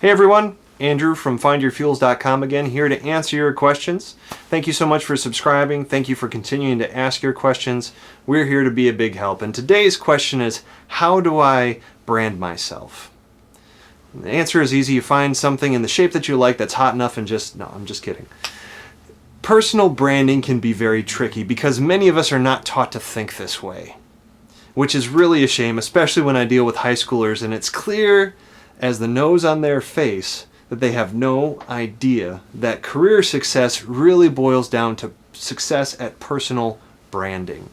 Hey everyone, Andrew from findyourfuels.com again, here to answer your questions. Thank you so much for subscribing. Thank you for continuing to ask your questions. We're here to be a big help. And today's question is, how do I brand myself? The answer is easy. You find something in the shape that you like that's hot enough and no, I'm just kidding. Personal branding can be very tricky because many of us are not taught to think this way, which is really a shame, especially when I deal with high schoolers and it's clear as the nose on their face that they have no idea that career success really boils down to success at personal branding.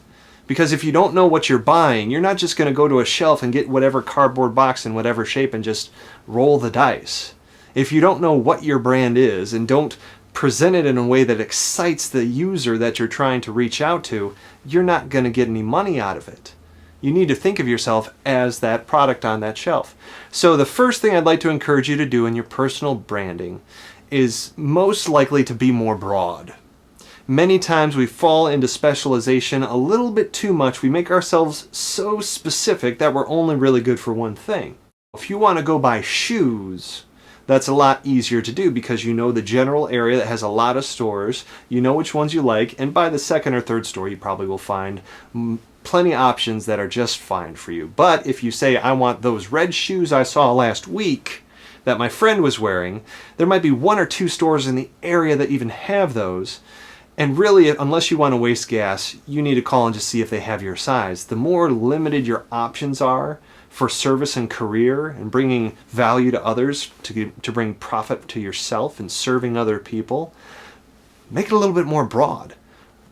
Because if you don't know what you're buying, you're not just going to go to a shelf and get whatever cardboard box in whatever shape and just roll the dice. If you don't know what your brand is and don't present it in a way that excites the user that you're trying to reach out to, you're not going to get any money out of it. You need to think of yourself as that product on that shelf. So the first thing I'd like to encourage you to do in your personal branding is most likely to be more broad. Many times we fall into specialization a little bit too much. We make ourselves so specific that we're only really good for one thing. If you want to go buy shoes, that's a lot easier to do because you know the general area that has a lot of stores, you know which ones you like, and by the second or third store you probably will find plenty of options that are just fine for you. But if you say, I want those red shoes I saw last week that my friend was wearing, there might be one or two stores in the area that even have those. And really, unless you want to waste gas, you need to call and just see if they have your size. The more limited your options are for service and career and bringing value to others, to bring profit to yourself and serving other people, make it a little bit more broad.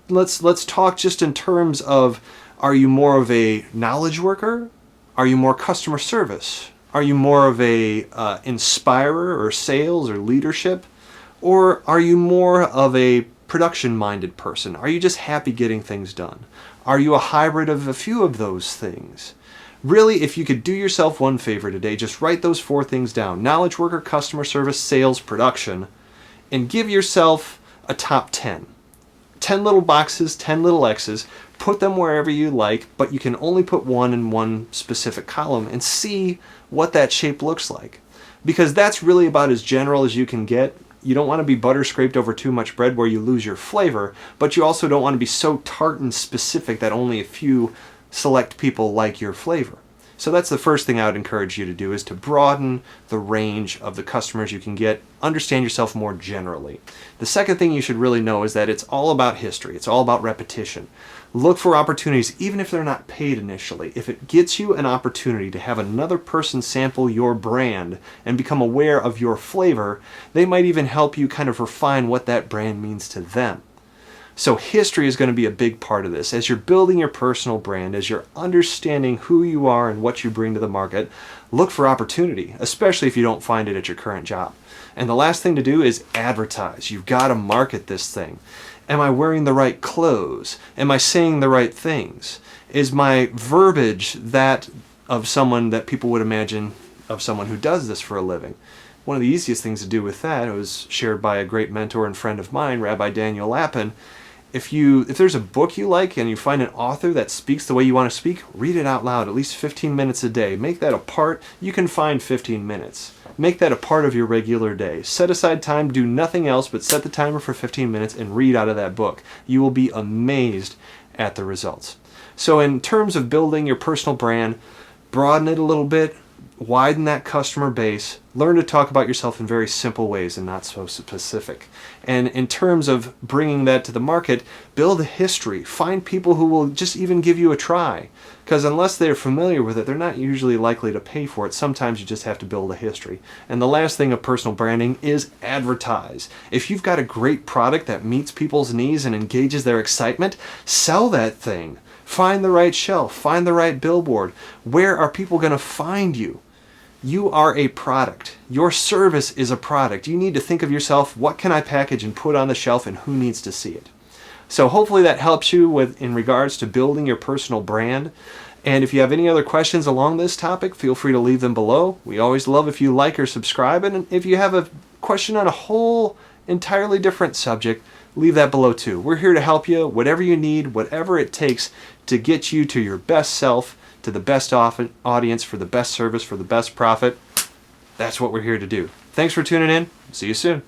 Let's talk just in terms of, are you more of a knowledge worker? Are you more customer service? Are you more of a inspirer or sales or leadership? Or are you more of a production-minded person? Are you just happy getting things done? Are you a hybrid of a few of those things? Really, if you could do yourself one favor today, just write those 4 things down: knowledge worker, customer service, sales, production, and give yourself a top 10. 10 little boxes, 10 little X's, put them wherever you like, but you can only put one in one specific column and see what that shape looks like. Because that's really about as general as you can get. You don't want to be butter scraped over too much bread where you lose your flavor, but you also don't want to be so tart and specific that only a few select people like your flavor. So that's the first thing I would encourage you to do, is to broaden the range of the customers you can get, understand yourself more generally. The second thing you should really know is that it's all about history. It's all about repetition. Look for opportunities, even if they're not paid initially. If it gets you an opportunity to have another person sample your brand and become aware of your flavor, they might even help you kind of refine what that brand means to them. So history is going to be a big part of this. As you're building your personal brand, as you're understanding who you are and what you bring to the market, look for opportunity, especially if you don't find it at your current job. And the last thing to do is advertise. You've got to market this thing. Am I wearing the right clothes? Am I saying the right things? Is my verbiage that of someone that people would imagine of someone who does this for a living? One of the easiest things to do with that, it was shared by a great mentor and friend of mine, Rabbi Daniel Lapin. If there's a book you like and you find an author that speaks the way you want to speak, read it out loud at least 15 minutes a day. Make that a part. You can find 15 minutes. Make that a part of your regular day. Set aside time, do nothing else but set the timer for 15 minutes and read out of that book. You will be amazed at the results. So in terms of building your personal brand, broaden it a little bit, widen that customer base, learn to talk about yourself in very simple ways and not so specific. And in terms of bringing that to the market, build a history. Find people who will just even give you a try. Because unless they're familiar with it, they're not usually likely to pay for it. Sometimes you just have to build a history. And the last thing of personal branding is advertise. If you've got a great product that meets people's needs and engages their excitement, sell that thing. Find the right shelf. Find the right billboard. Where are people going to find you? You are a product. Your service is a product. You need to think of yourself, what can I package and put on the shelf, and who needs to see it? So hopefully that helps you in regards to building your personal brand. And if you have any other questions along this topic, feel free to leave them below. We always love if you like or subscribe. And if you have a question on a whole entirely different subject, leave that below too. We're here to help you, whatever you need, whatever it takes to get you to your best self, to the best audience, for the best service, for the best profit. That's what we're here to do. Thanks for tuning in. See you soon.